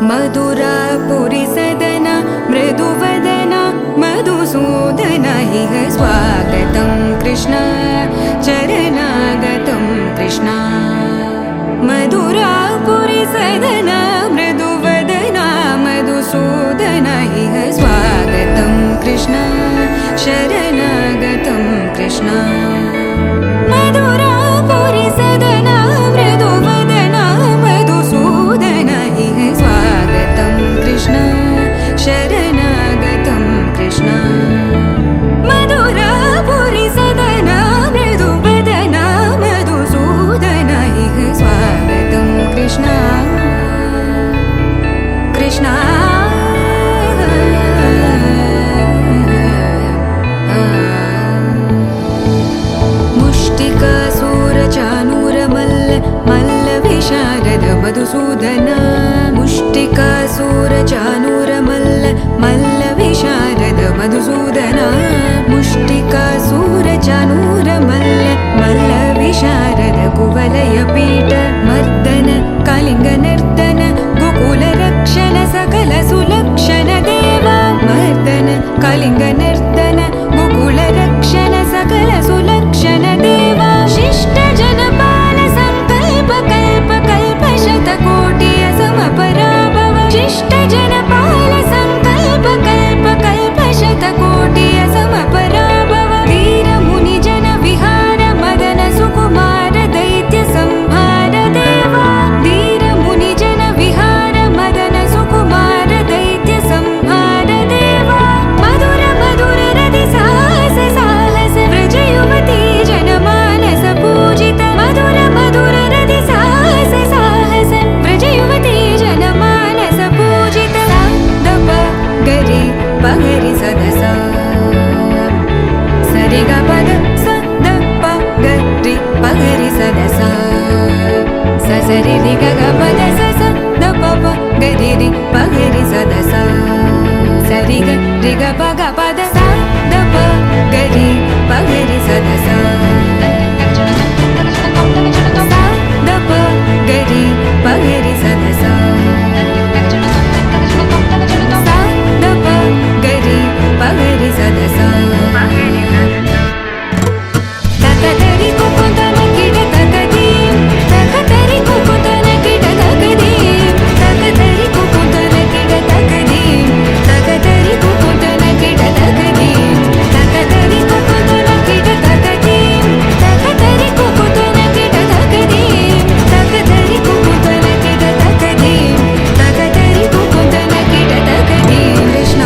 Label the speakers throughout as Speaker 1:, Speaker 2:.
Speaker 1: मधुरापुरी सदन मृदुवदन मधुसूदन इह स्वागतं कृष्ण चरणागतं कृष्ण मधुरापुरी सदन मृदुवदन मधुसूदन इह स्वागतं कृष्ण शरणागतं कृष्ण मधुरापुरी सदन मृदुवदन मधुसूदन इह स्वागतं कृष्ण शरणागतं कृष्ण मधुरापुरी सदन मृदुवदन मधुसूदन इह स्वागतं कृष्ण कृष्ण मधुसूदन मुष्टिकासूरचानूरमल्ल मल्लविशारद मधुसूदन मुष्टिकासूरचानूरमल्ल मल्लविशारद कुवलयपीठ मर्दन कलिङ्गनर्दन गोकुलरक्षण सकल सुलक्षण देवा मर्दन कलिङ्गनर्दन गोकुलरक्षण सकल सुलक्षण देवा शिष्ट जनपाल संकल्प कल्प कल्प शतकोटि असमपराभव शिष्ट जनपाल संकल्प कल्प कल्प शतकोटि असमपराभव वीर मुनि जन विहार मदन सुकुमार दैत्य संहार देवा वीर मुनि जन विहार मदन सुकुमार दैत्य संहार देवा मधुर मधुर रति साहस साहस व्रज युवती जनमानस पूजित मधुर मधुर रति साहस साहस व्रज युवती जनमानस पूजित दप गरि पगरि सदस सरि ग पद स द प गरि पगरि सदस स सरि रि ग ग पद स स द प प गरि रि पगरि सदस सरि ग रि ग प ग पद स द प गरि पगरि सदस द प गरि पगरि सदस द प गरि पगरि सदस तकतरि कुकुतन किड तकदीं तकतरि कुकुतन किड तकदीं तकतरि कुकुतन किड तकदीं तकतरि कुकुतन किड तकदीं तकतरि कुकुतन किड तकदीं तकतरि कुकुतन किड तकदीं तकतरि कुकुतन किड तकदीं तकतरि कुकुतन किड तकदीं कृष्ण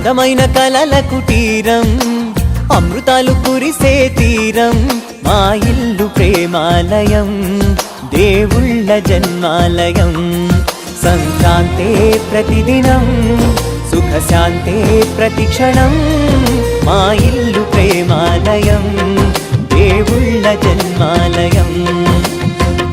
Speaker 2: అందమైన కలల కుటీరం అమృతాలు కురిసే తీరం మా ఇల్లు ప్రేమాలయం దేవుళ్ళ జన్మాలయం సంక్రాంతే ప్రతిదినం సుఖశాంతే ప్రతిక్షణం మా ఇల్లు ప్రేమాలయం దేవుళ్ళ జన్మాలయం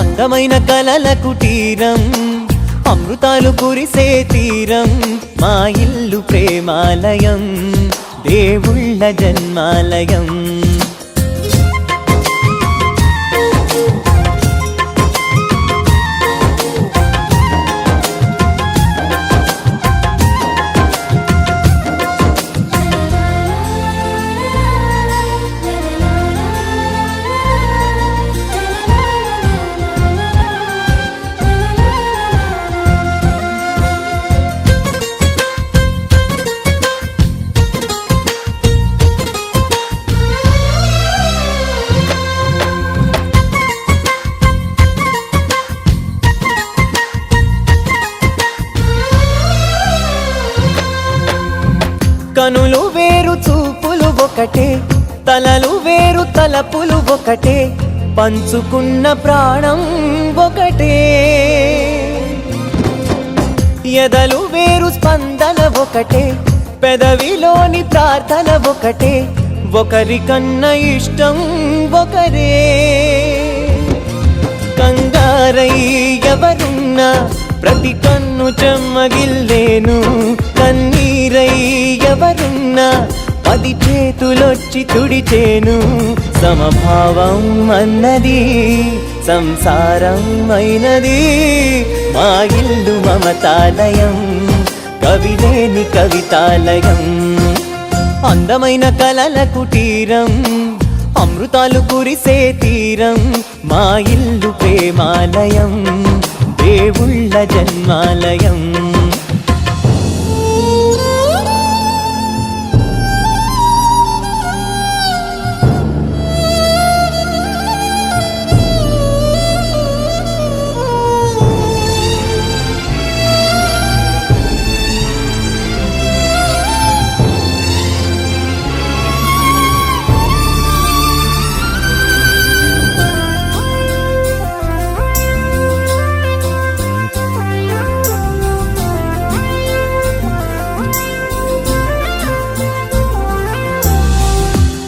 Speaker 2: అందమైన కలల కుటీరం అమృతాలు కురిసే తీరం మా ఇల్లు ప్రేమాలయం దేవుళ్ళ జన్మాలయం కనులు వేరు చూపులు ఒకటే తలలు వేరు తలపులు ఒకటే పంచుకున్న ప్రాణం ఒకటే ఎదలు వేరు స్పందన ఒకటే, పెదవిలోని ప్రార్థన ఒకటే, ఒకరికన్నా ఇష్టం ఒకరే. కంగారై ఎవరున్నా ప్రతి కన్ను చెమ్మగిల్లేను, కన్నీరై ఎవరున్నా 10 చేతులొచ్చి తుడిచేను. సమభావం అన్నది సంసారం అయినది, మా ఇల్లు మమతాలయం, కవిలేని కవితాలయం. అందమైన కలల కుటీరం, అమృతాలు కురిసే తీరం, మా ఇల్లు ప్రేమాలయం, దేవుళ్ళ జన్మాలయం.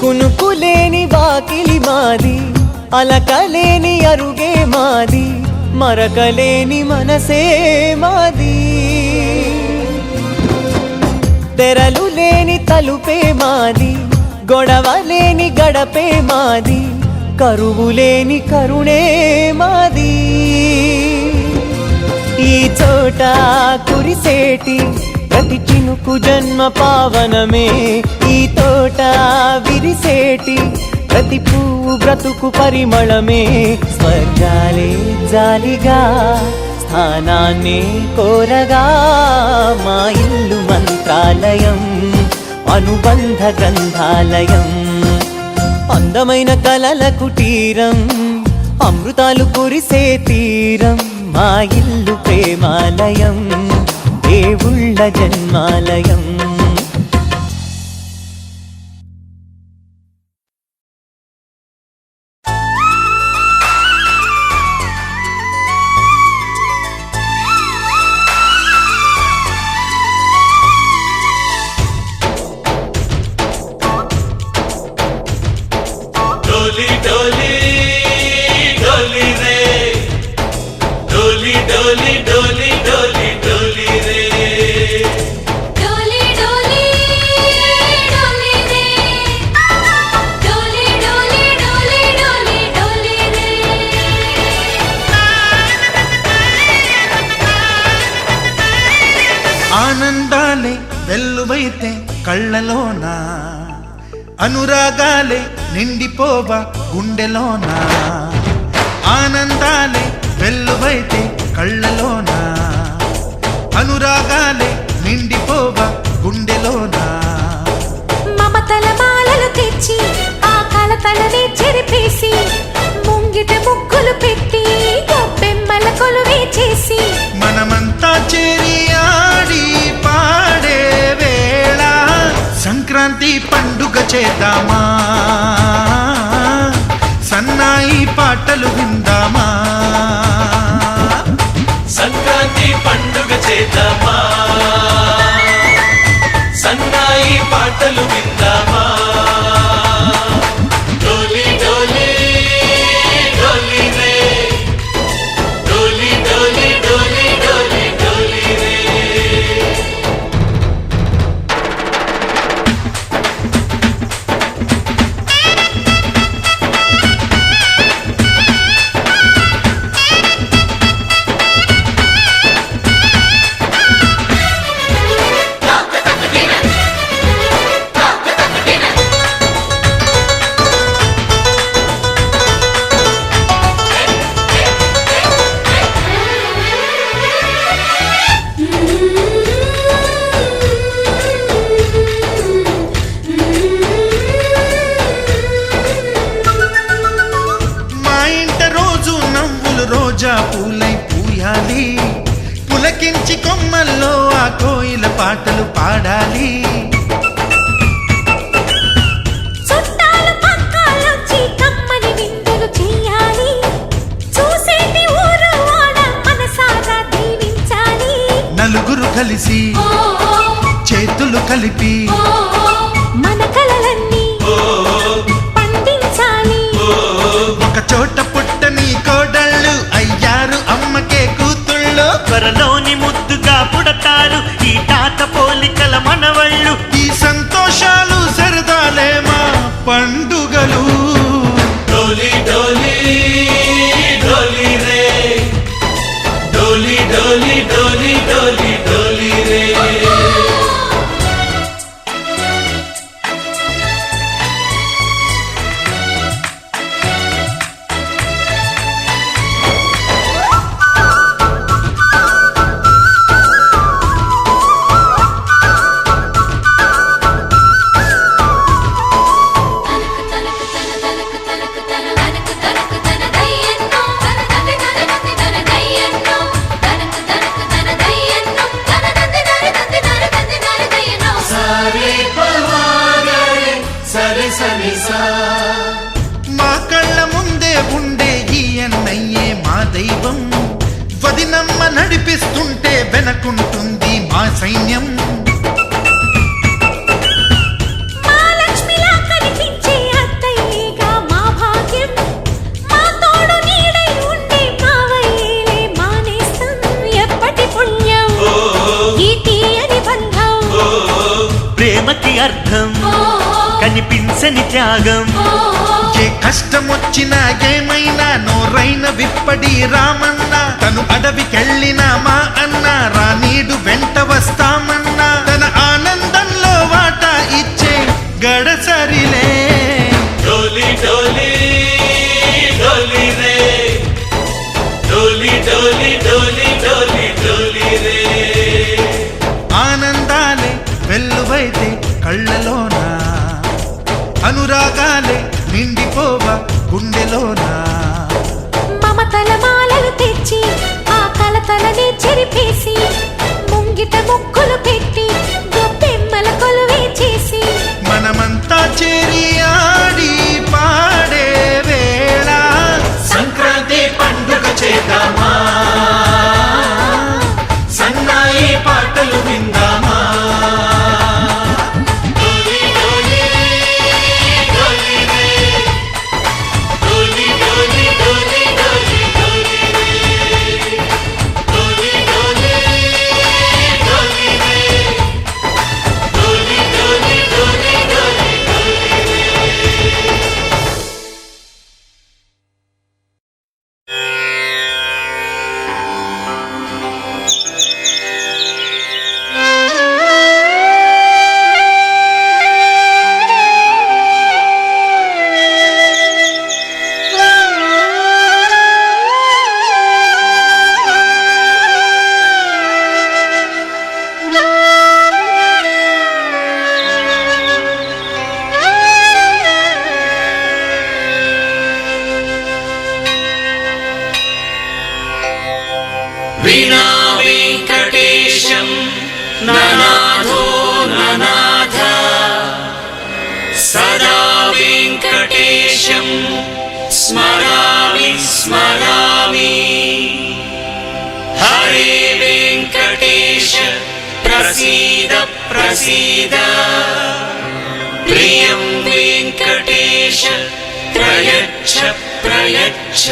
Speaker 2: కునుకులేని వాకిలి మాది, అలకలేని అరుగే మాది, మరకలేని మనసే మాది. తెరలు లేని తలుపే మాది, గొడవలేని గడపే మాది, కరువులేని కరుణే మాది. ఈ చోట కురిసేటి ప్రతి చినుకు జన్మ పావనమే, ఈ తోట విరిసేటి ప్రతి పువ్వు బ్రతుకు పరిమళమే. స్వర్గాలే జాలిగా స్థానాన్ని కోరగా, మా ఇల్లు మంత్రాలయం, అనుబంధ గ్రంథాలయం. అందమైన కలల కుటీరం, అమృతాలు కురిసే తీరం, మా ఇల్లు ప్రేమాలయం, దేవుళ్ళ జన్మాలయం.
Speaker 3: डोली डोली डोली रे, डोली डोली डोली डोली डोली रे,
Speaker 1: डोली डोली डोली रे, डोली डोली डोली डोली डोली रे.
Speaker 4: ఆనందాలే వెల్లువైతే కళ్ళలోనా, అనురాగాలే నిండిపోవా గుండెలోనా. ఆనందాలే వెల్లువైతే కళ్ళలోనా, అనురాగాలే నిండిపోవా గుండెలోనా.
Speaker 1: మమతల మాలలు తెచ్చి ఆ కలతలనే చెరిపేసి, ముంగిట ముగ్గులు పెట్టి గొప్పెమ్మల కొలువే చేసి,
Speaker 4: మనమంతా చేరి ఆడి పాడే వేళ సంక్రాంతి పండుగ చేద్దామా, సన్నాయి పాటలు విందామా.
Speaker 3: సంక్రాంతి పండుగ చేద్దామా, సన్నాయి పాటలు విందామా. డోలి డోలి డోలి రే, డోలి డోలి డోలి డోలి డోలి రే.
Speaker 4: రోజా పూలై పూయాలి, పులకించి కొమ్మల్లో ఆ కోయిల పాటలు పాడాలి.
Speaker 1: చుట్టాలు పక్కాలొచ్చి కమ్మని విందులు చెయ్యాలి, చూసేటి ఊరు వాడ మనసారా దీవించాలి.
Speaker 4: నలుగురు కలిసి చేతులు కలిపి
Speaker 1: మన కలలన్నీ పండించాలి.
Speaker 4: ఒక చోట పుట్టని కోడళ్ళు అయ్యారు అమ్మకే కూతుళ్ళు.
Speaker 5: త్వరలోని ముద్దుగా పుడతారు ఈ తాత పోలికల మనవళ్ళు.
Speaker 4: ఈ సంతోషాలు సరదాలే మా పండుగలు.
Speaker 3: డోలి డోలి డోలి రే, డోలి డోలి డోలి డోలి డోలి రే.
Speaker 4: మా కళ్ళ ముందే ఉండే ఈ అన్నయ్యే మా దైవం. వదినమ్మ నడిపిస్తుంటే వెనకుంటుంది మా సైన్యం.
Speaker 1: మహాలక్ష్మిలా కనిపించే అత్తయ్యేగా మా భాగ్యం. మా తోడు నీడై ఉండే మావయ్యేలే మా నేస్తం. ఎప్పటి పుణ్యం ఈ తీయని బంధం.
Speaker 5: ప్రేమకి అర్థం కనిపించని త్యాగం.
Speaker 4: ఏ కష్టం వచ్చినా ఏమైనా నోరైన విప్పడి రామన్నా. తను అడవికెళ్ళినా మా అన్న రానీడు వెంట వస్తామన్నా. తన ఆనందంలో వాటా ఇచ్చే గడసరిలే.
Speaker 3: డోలి డోలి డోలి రే, డోలి డోలి డోలి డోలి డోలి రే.
Speaker 4: ఆనందాలే వెల్లువైతే కళ్ళలోనా, అనురాగాలే నిండిపోవా గుండెలోనా.
Speaker 1: మమతల మాలలు తెచ్చి ఆ కలతలని చెరిపేసి ముంగిట ముక్కులు పెట్టి గొప్పెమ్మల కొలువే చేసి
Speaker 4: మనమంతా చేరి ఆడి పాడే వేళ
Speaker 3: సంక్రాంతి పండుగ చేద్దామా, సన్నాయి పాటలు విందామా. డోలి డోలి డోలి రే, డోలి డోలి డోలి డోలి డోలి రే, డోలి డోలి డోలి రే, డోలి డోలి డోలి డోలి డోలి రే. वीणा वेङ्कटेशं ननाथो ननाथ, सदा वेङ्कटेशं स्मरामि स्मरामि. हरे वेङ्कटेश प्रसीद प्रसीद, प्रियं वेङ्कटेश प्रयच्छ प्रयच्छ.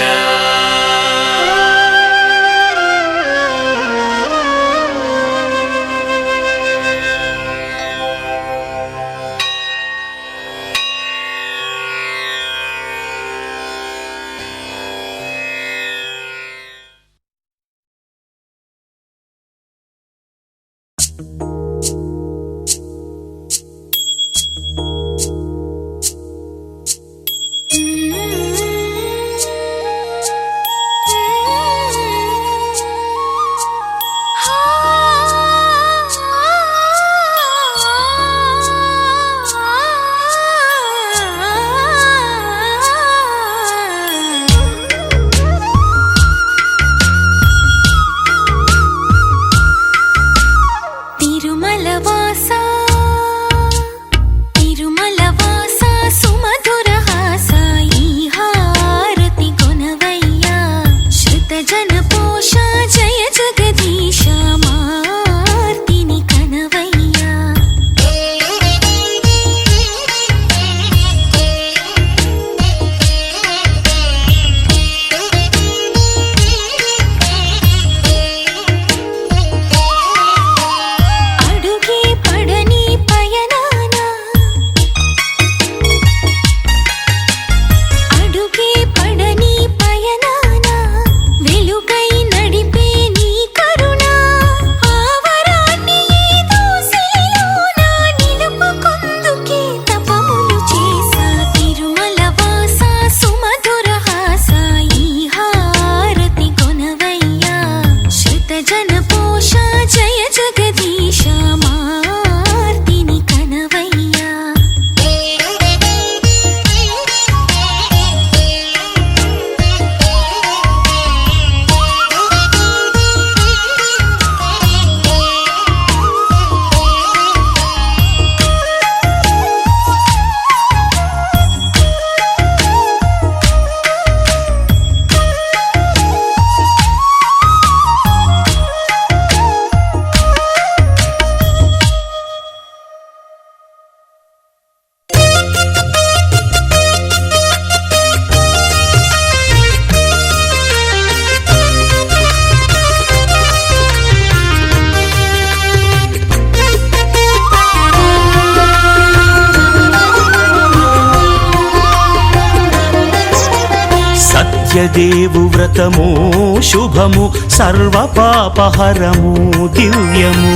Speaker 1: జన పోష జయ జగదీశ మార్తి
Speaker 5: సత్యదేవు వ్రతము శుభము సర్వ పాపహరము దివ్యము